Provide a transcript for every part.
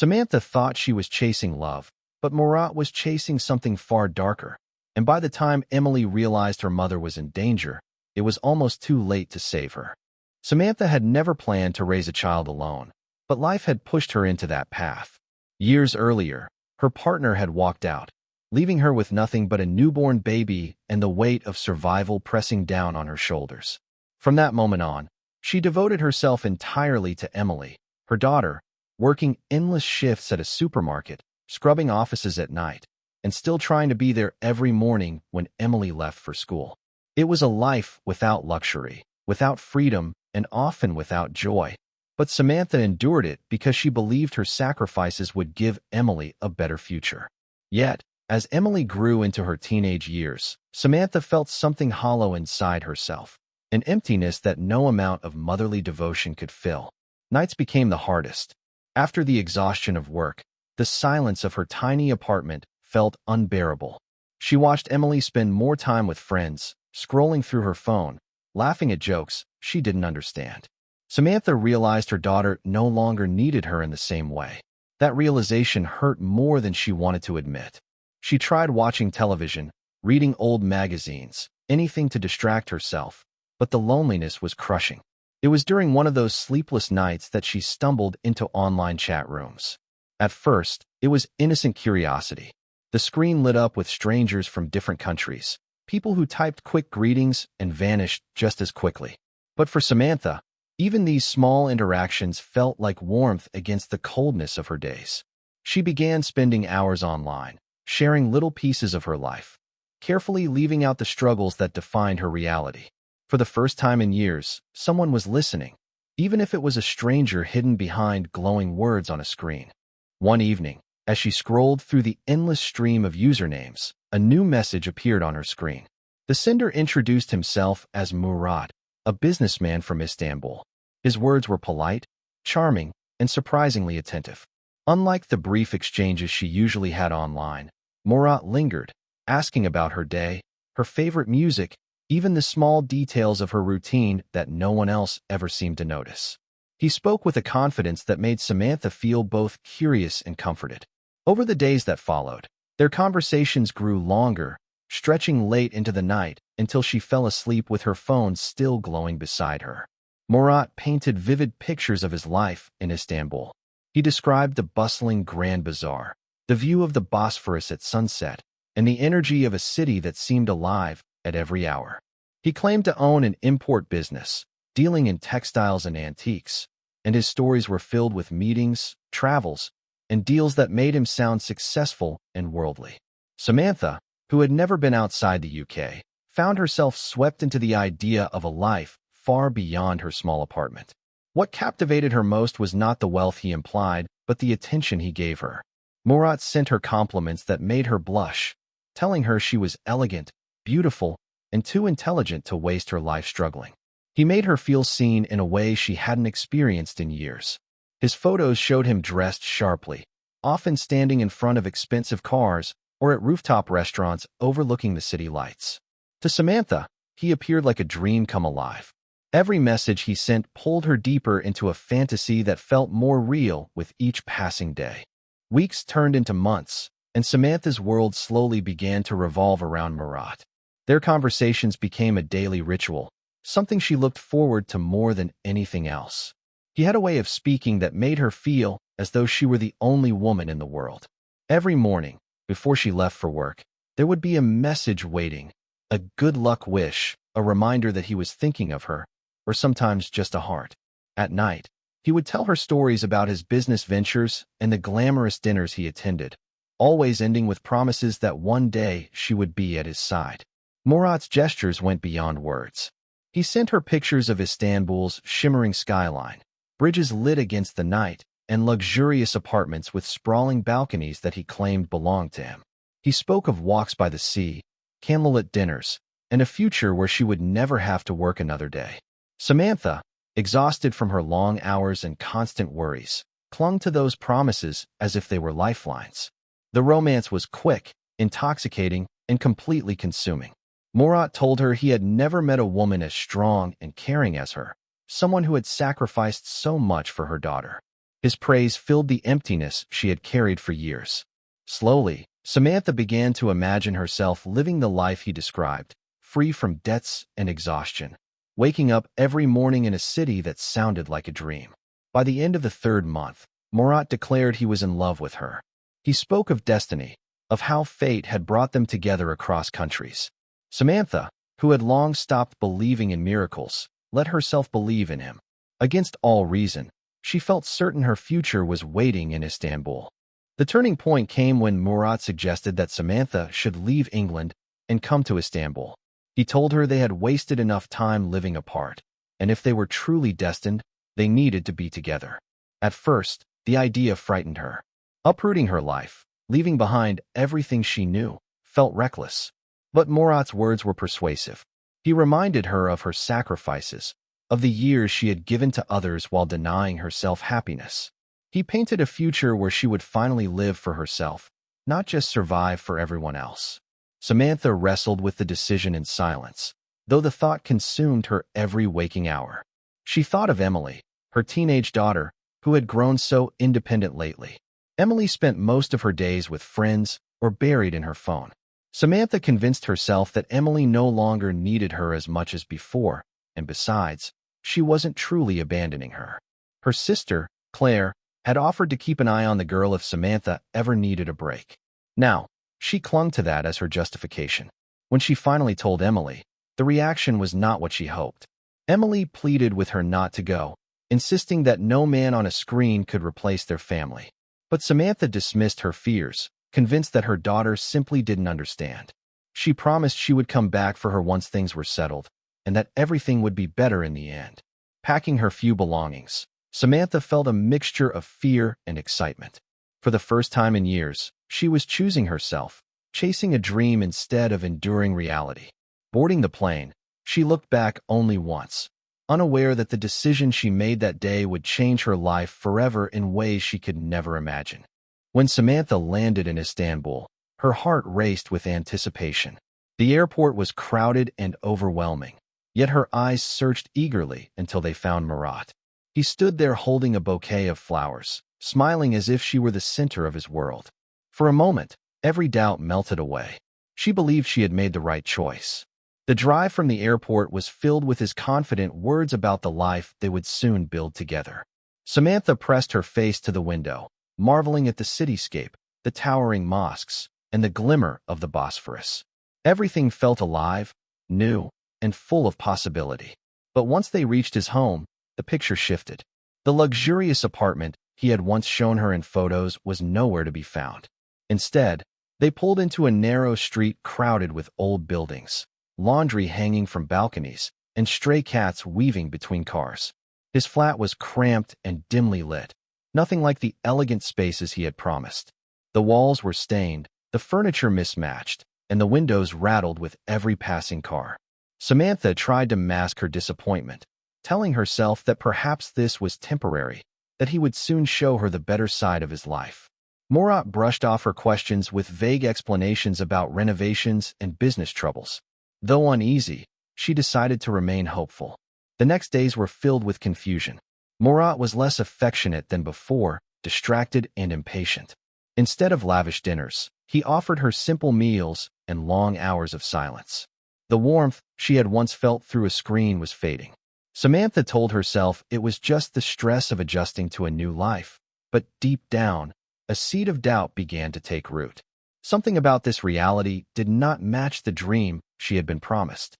Samantha thought she was chasing love, but Murat was chasing something far darker. And by the time Emily realized her mother was in danger, it was almost too late to save her. Samantha had never planned to raise a child alone, but life had pushed her into that path. Years earlier, her partner had walked out, leaving her with nothing but a newborn baby and the weight of survival pressing down on her shoulders. From that moment on, she devoted herself entirely to Emily, her daughter, working endless shifts at a supermarket, scrubbing offices at night, and still trying to be there every morning when Emily left for school. It was a life without luxury, without freedom, and often without joy. But Samantha endured it because she believed her sacrifices would give Emily a better future. Yet, as Emily grew into her teenage years, Samantha felt something hollow inside herself, an emptiness that no amount of motherly devotion could fill. Nights became the hardest. After the exhaustion of work, the silence of her tiny apartment felt unbearable. She watched Emily spend more time with friends, scrolling through her phone, laughing at jokes she didn't understand. Samantha realized her daughter no longer needed her in the same way. That realization hurt more than she wanted to admit. She tried watching television, reading old magazines, anything to distract herself, but the loneliness was crushing. It was during one of those sleepless nights that she stumbled into online chat rooms. At first, it was innocent curiosity. The screen lit up with strangers from different countries, people who typed quick greetings and vanished just as quickly. But for Samantha, even these small interactions felt like warmth against the coldness of her days. She began spending hours online, sharing little pieces of her life, carefully leaving out the struggles that defined her reality. For the first time in years, someone was listening, even if it was a stranger hidden behind glowing words on a screen. One evening, as she scrolled through the endless stream of usernames, a new message appeared on her screen. The sender introduced himself as Murat, a businessman from Istanbul. His words were polite, charming, and surprisingly attentive. Unlike the brief exchanges she usually had online, Murat lingered, asking about her day, her favorite music, even the small details of her routine that no one else ever seemed to notice. He spoke with a confidence that made Samantha feel both curious and comforted. Over the days that followed, their conversations grew longer, stretching late into the night until she fell asleep with her phone still glowing beside her. Murat painted vivid pictures of his life in Istanbul. He described the bustling Grand Bazaar, the view of the Bosphorus at sunset, and the energy of a city that seemed alive at every hour. He claimed to own an import business, dealing in textiles and antiques, and his stories were filled with meetings, travels, and deals that made him sound successful and worldly. Samantha, who had never been outside the UK, found herself swept into the idea of a life far beyond her small apartment. What captivated her most was not the wealth he implied, but the attention he gave her. Murat sent her compliments that made her blush, telling her she was elegant, beautiful, and too intelligent to waste her life struggling. He made her feel seen in a way she hadn't experienced in years. His photos showed him dressed sharply, often standing in front of expensive cars or at rooftop restaurants overlooking the city lights. To Samantha, he appeared like a dream come alive. Every message he sent pulled her deeper into a fantasy that felt more real with each passing day. Weeks turned into months, and Samantha's world slowly began to revolve around Murat. Their conversations became a daily ritual, something she looked forward to more than anything else. He had a way of speaking that made her feel as though she were the only woman in the world. Every morning, before she left for work, there would be a message waiting, a good luck wish, a reminder that he was thinking of her, or sometimes just a heart. At night, he would tell her stories about his business ventures and the glamorous dinners he attended, always ending with promises that one day she would be at his side. Murat's gestures went beyond words. He sent her pictures of Istanbul's shimmering skyline, bridges lit against the night, and luxurious apartments with sprawling balconies that he claimed belonged to him. He spoke of walks by the sea, candlelit dinners, and a future where she would never have to work another day. Samantha, exhausted from her long hours and constant worries, clung to those promises as if they were lifelines. The romance was quick, intoxicating, and completely consuming. Murat told her he had never met a woman as strong and caring as her, someone who had sacrificed so much for her daughter. His praise filled the emptiness she had carried for years. Slowly, Samantha began to imagine herself living the life he described, free from debts and exhaustion, waking up every morning in a city that sounded like a dream. By the end of the third month, Murat declared he was in love with her. He spoke of destiny, of how fate had brought them together across countries. Samantha, who had long stopped believing in miracles, let herself believe in him. Against all reason, she felt certain her future was waiting in Istanbul. The turning point came when Murat suggested that Samantha should leave England and come to Istanbul. He told her they had wasted enough time living apart, and if they were truly destined, they needed to be together. At first, the idea frightened her. Uprooting her life, leaving behind everything she knew, felt reckless. But Murat's words were persuasive. He reminded her of her sacrifices, of the years she had given to others while denying herself happiness. He painted a future where she would finally live for herself, not just survive for everyone else. Samantha wrestled with the decision in silence, though the thought consumed her every waking hour. She thought of Emily, her teenage daughter, who had grown so independent lately. Emily spent most of her days with friends or buried in her phone. Samantha convinced herself that Emily no longer needed her as much as before, and besides, she wasn't truly abandoning her. Her sister, Claire, had offered to keep an eye on the girl if Samantha ever needed a break. Now, she clung to that as her justification. When she finally told Emily, the reaction was not what she hoped. Emily pleaded with her not to go, insisting that no man on a screen could replace their family. But Samantha dismissed her fears, convinced that her daughter simply didn't understand. She promised she would come back for her once things were settled, and that everything would be better in the end. Packing her few belongings, Samantha felt a mixture of fear and excitement. For the first time in years, she was choosing herself, chasing a dream instead of enduring reality. Boarding the plane, she looked back only once, unaware that the decision she made that day would change her life forever in ways she could never imagine. When Samantha landed in Istanbul, her heart raced with anticipation. The airport was crowded and overwhelming, yet her eyes searched eagerly until they found Murat. He stood there holding a bouquet of flowers, smiling as if she were the center of his world. For a moment, every doubt melted away. She believed she had made the right choice. The drive from the airport was filled with his confident words about the life they would soon build together. Samantha pressed her face to the window, marveling at the cityscape, the towering mosques, and the glimmer of the Bosphorus. Everything felt alive, new, and full of possibility. But once they reached his home, the picture shifted. The luxurious apartment he had once shown her in photos was nowhere to be found. Instead, they pulled into a narrow street crowded with old buildings, laundry hanging from balconies, and stray cats weaving between cars. His flat was cramped and dimly lit, nothing like the elegant spaces he had promised. The walls were stained, the furniture mismatched, and the windows rattled with every passing car. Samantha tried to mask her disappointment, telling herself that perhaps this was temporary, that he would soon show her the better side of his life. Murat brushed off her questions with vague explanations about renovations and business troubles. Though uneasy, she decided to remain hopeful. The next days were filled with confusion. Murat was less affectionate than before, distracted and impatient. Instead of lavish dinners, he offered her simple meals and long hours of silence. The warmth she had once felt through a screen was fading. Samantha told herself it was just the stress of adjusting to a new life, but deep down, a seed of doubt began to take root. Something about this reality did not match the dream she had been promised.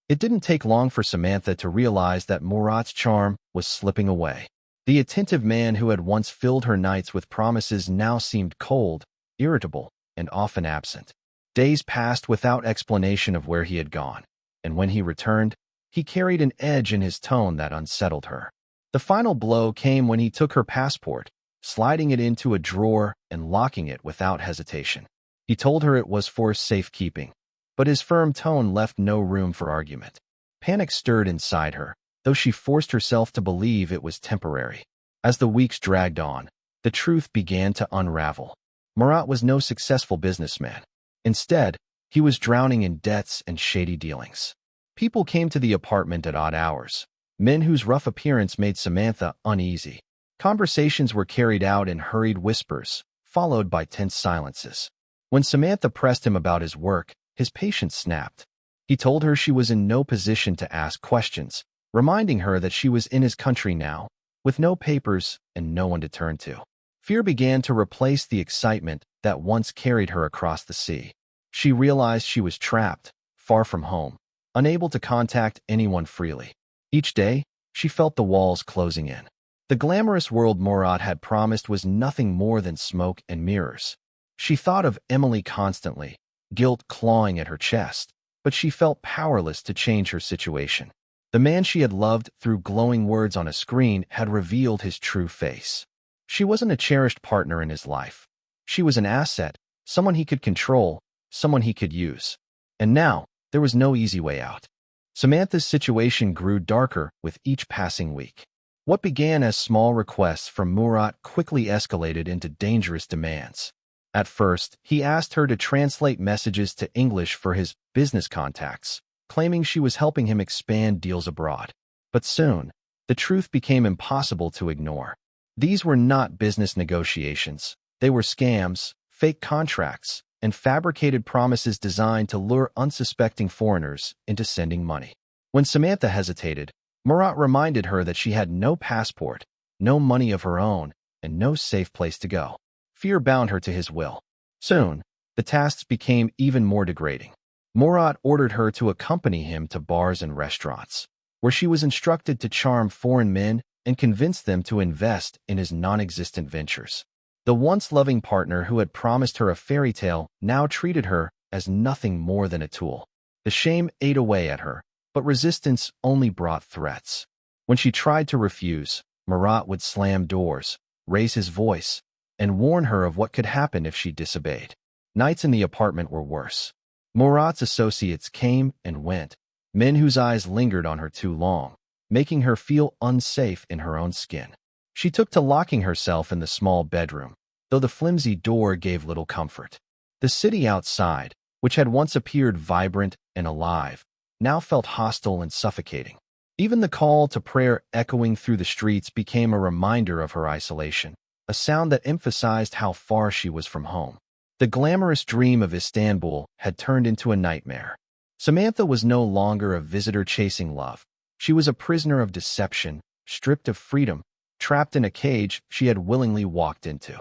It didn't take long for Samantha to realize that Murat's charm was slipping away. The attentive man who had once filled her nights with promises now seemed cold, irritable, and often absent. Days passed without explanation of where he had gone, and when he returned, he carried an edge in his tone that unsettled her. The final blow came when he took her passport, sliding it into a drawer and locking it without hesitation. He told her it was for safekeeping, but his firm tone left no room for argument. Panic stirred inside her, though she forced herself to believe it was temporary. As the weeks dragged on, the truth began to unravel. Murat was no successful businessman. Instead, he was drowning in debts and shady dealings. People came to the apartment at odd hours, men whose rough appearance made Samantha uneasy. Conversations were carried out in hurried whispers, followed by tense silences. When Samantha pressed him about his work, his patience snapped. He told her she was in no position to ask questions, reminding her that she was in his country now, with no papers and no one to turn to. Fear began to replace the excitement that once carried her across the sea. She realized she was trapped, far from home, unable to contact anyone freely. Each day, she felt the walls closing in. The glamorous world Murat had promised was nothing more than smoke and mirrors. She thought of Emily constantly, guilt clawing at her chest, but she felt powerless to change her situation. The man she had loved through glowing words on a screen had revealed his true face. She wasn't a cherished partner in his life. She was an asset, someone he could control, someone he could use. And now, there was no easy way out. Samantha's situation grew darker with each passing week. What began as small requests from Murat quickly escalated into dangerous demands. At first, he asked her to translate messages to English for his business contacts, claiming she was helping him expand deals abroad. But soon, the truth became impossible to ignore. These were not business negotiations. They were scams, fake contracts, and fabricated promises designed to lure unsuspecting foreigners into sending money. When Samantha hesitated, Murat reminded her that she had no passport, no money of her own, and no safe place to go. Fear bound her to his will. Soon, the tasks became even more degrading. Murat ordered her to accompany him to bars and restaurants, where she was instructed to charm foreign men and convince them to invest in his non-existent ventures. The once loving partner who had promised her a fairy tale now treated her as nothing more than a tool. The shame ate away at her, but resistance only brought threats. When she tried to refuse, Murat would slam doors, raise his voice, and warn her of what could happen if she disobeyed. Nights in the apartment were worse. Murat's associates came and went, men whose eyes lingered on her too long, making her feel unsafe in her own skin. She took to locking herself in the small bedroom, though the flimsy door gave little comfort. The city outside, which had once appeared vibrant and alive, now felt hostile and suffocating. Even the call to prayer echoing through the streets became a reminder of her isolation, a sound that emphasized how far she was from home. The glamorous dream of Istanbul had turned into a nightmare. Samantha was no longer a visitor chasing love. She was a prisoner of deception, stripped of freedom, trapped in a cage she had willingly walked into.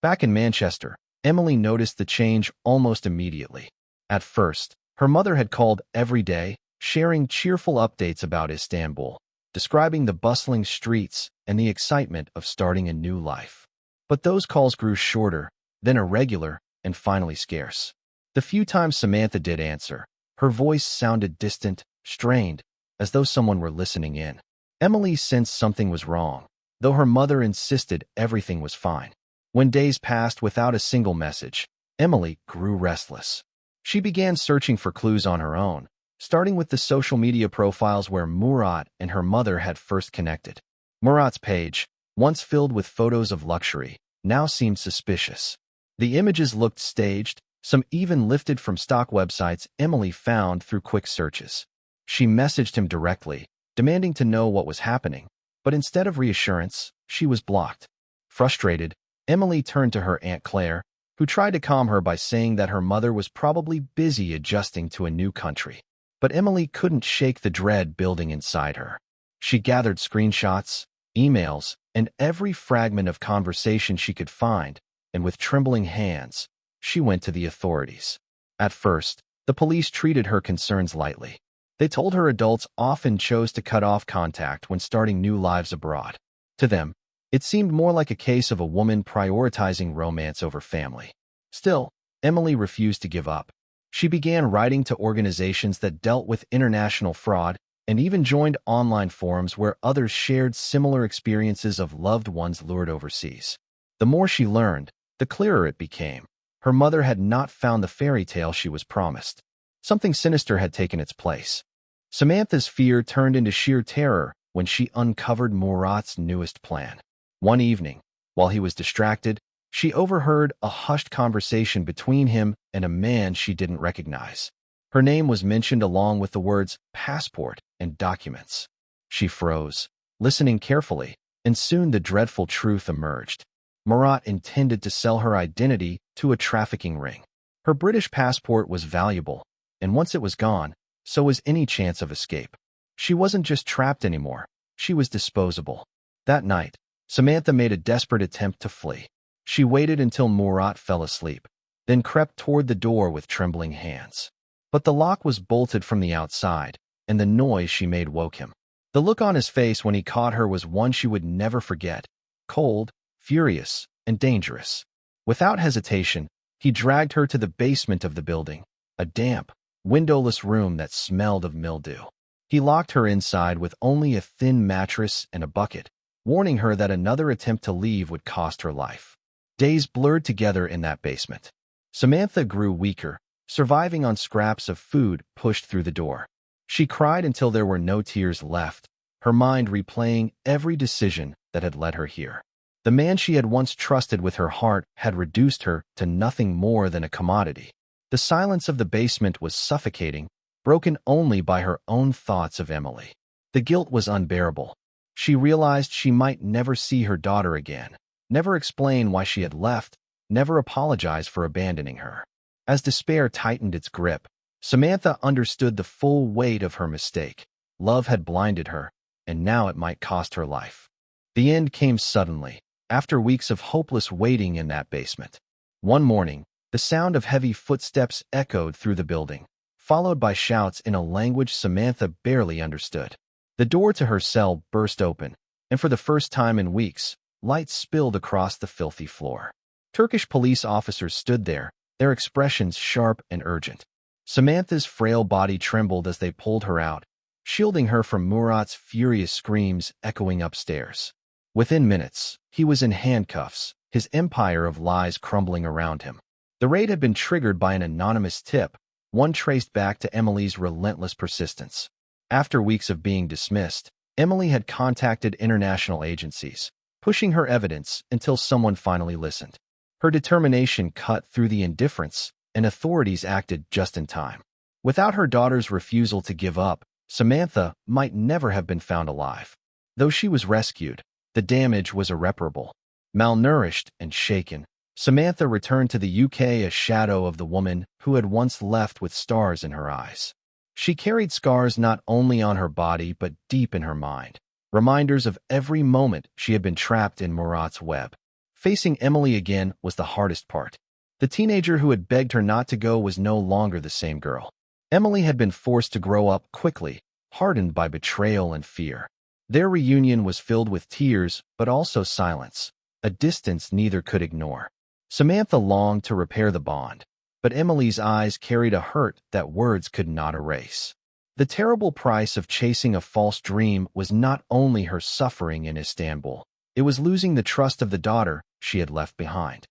Back in Manchester, Emily noticed the change almost immediately. At first, her mother had called every day, sharing cheerful updates about Istanbul, describing the bustling streets and the excitement of starting a new life. But those calls grew shorter, then irregular, and finally scarce. The few times Samantha did answer, her voice sounded distant, strained, as though someone were listening in. Emily sensed something was wrong, though her mother insisted everything was fine. When days passed without a single message, Emily grew restless. She began searching for clues on her own, starting with the social media profiles where Murat and her mother had first connected. Murat's page, once filled with photos of luxury, now seemed suspicious. The images looked staged, some even lifted from stock websites Emily found through quick searches. She messaged him directly, demanding to know what was happening, but instead of reassurance, she was blocked. Frustrated, Emily turned to her Aunt Claire, who tried to calm her by saying that her mother was probably busy adjusting to a new country. But Emily couldn't shake the dread building inside her. She gathered screenshots, emails, and every fragment of conversation she could find, and with trembling hands, she went to the authorities. At first, the police treated her concerns lightly. They told her adults often chose to cut off contact when starting new lives abroad. To them, it seemed more like a case of a woman prioritizing romance over family. Still, Emily refused to give up. She began writing to organizations that dealt with international fraud and even joined online forums where others shared similar experiences of loved ones lured overseas. The more she learned, the clearer it became. Her mother had not found the fairy tale she was promised. Something sinister had taken its place. Samantha's fear turned into sheer terror when she uncovered Murat's newest plan. One evening, while he was distracted, she overheard a hushed conversation between him and a man she didn't recognize. Her name was mentioned along with the words passport and documents. She froze, listening carefully, and soon the dreadful truth emerged. Murat intended to sell her identity to a trafficking ring. Her British passport was valuable, and once it was gone, so was any chance of escape. She wasn't just trapped anymore, she was disposable. That night, Samantha made a desperate attempt to flee. She waited until Murat fell asleep, then crept toward the door with trembling hands. But the lock was bolted from the outside, and the noise she made woke him. The look on his face when he caught her was one she would never forget: cold, furious, and dangerous. Without hesitation, he dragged her to the basement of the building, a damp, windowless room that smelled of mildew. He locked her inside with only a thin mattress and a bucket, warning her that another attempt to leave would cost her life. Days blurred together in that basement. Samantha grew weaker, surviving on scraps of food pushed through the door. She cried until there were no tears left, her mind replaying every decision that had led her here. The man she had once trusted with her heart had reduced her to nothing more than a commodity. The silence of the basement was suffocating, broken only by her own thoughts of Emily. The guilt was unbearable. She realized she might never see her daughter again, never explain why she had left, never apologize for abandoning her. As despair tightened its grip, Samantha understood the full weight of her mistake. Love had blinded her, and now it might cost her life. The end came suddenly, after weeks of hopeless waiting in that basement. One morning, the sound of heavy footsteps echoed through the building, followed by shouts in a language Samantha barely understood. The door to her cell burst open, and for the first time in weeks, light spilled across the filthy floor. Turkish police officers stood there, their expressions sharp and urgent. Samantha's frail body trembled as they pulled her out, shielding her from Murat's furious screams echoing upstairs. Within minutes, he was in handcuffs, his empire of lies crumbling around him. The raid had been triggered by an anonymous tip, one traced back to Emily's relentless persistence. After weeks of being dismissed, Emily had contacted international agencies, pushing her evidence until someone finally listened. Her determination cut through the indifference, and authorities acted just in time. Without her daughter's refusal to give up, Samantha might never have been found alive. Though she was rescued, the damage was irreparable. Malnourished and shaken, Samantha returned to the UK a shadow of the woman who had once left with stars in her eyes. She carried scars not only on her body but deep in her mind, reminders of every moment she had been trapped in Murat's web. Facing Emily again was the hardest part. The teenager who had begged her not to go was no longer the same girl. Emily had been forced to grow up quickly, hardened by betrayal and fear. Their reunion was filled with tears, but also silence, a distance neither could ignore. Samantha longed to repair the bond, but Emily's eyes carried a hurt that words could not erase. The terrible price of chasing a false dream was not only her suffering in Istanbul, it was losing the trust of the daughter she had left behind.